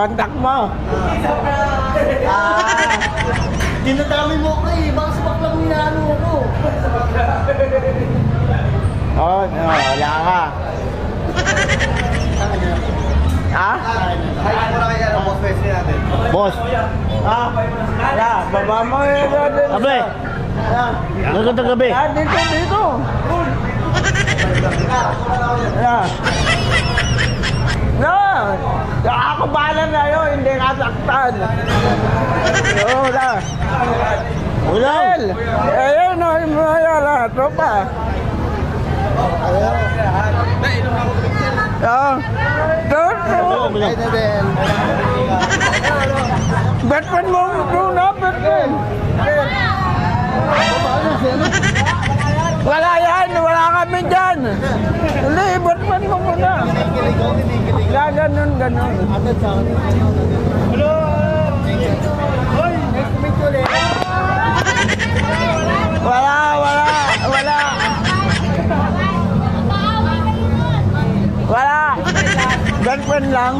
contact mo. Dinadami mo ko eh. Baka sa baklang minano ko. Oh, no, wala ka. Ha? Kaya mo na kaya ang boss Wesley natin. Boss. Ha? Wala, baba mo yun. Abe. Nagkata gabi. Dito. Wala. No! Nakakabalan na yun, hindi kasaktan. Wala. Wala. Ayun, no, wala. Tropa. Batman mo muna, Batman. Wala yan, wala kami dyan. Hindi, Batman mo muna. Ganun. Hello! Hoy! Nice to meet you ulit. Wala. Girlfriend lang.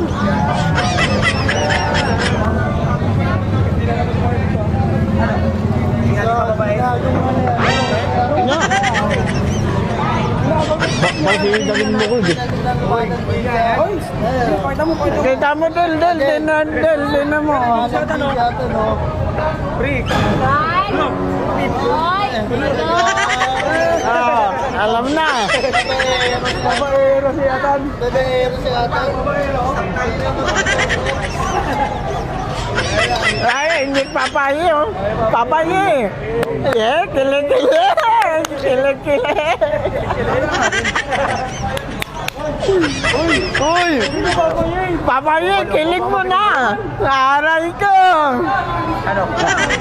Bakit dalhin mo ko? Kita mo, Del mo. Alam na. Babaero si Atan. Ay, hindi papayi, oh. Papayi. Kili. Uy! Papayi, kilig mo na. Aray ko.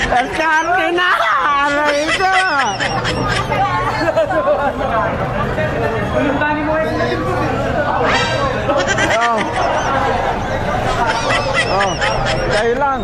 Eskarte na. Aray ko. Oh, kayo lang.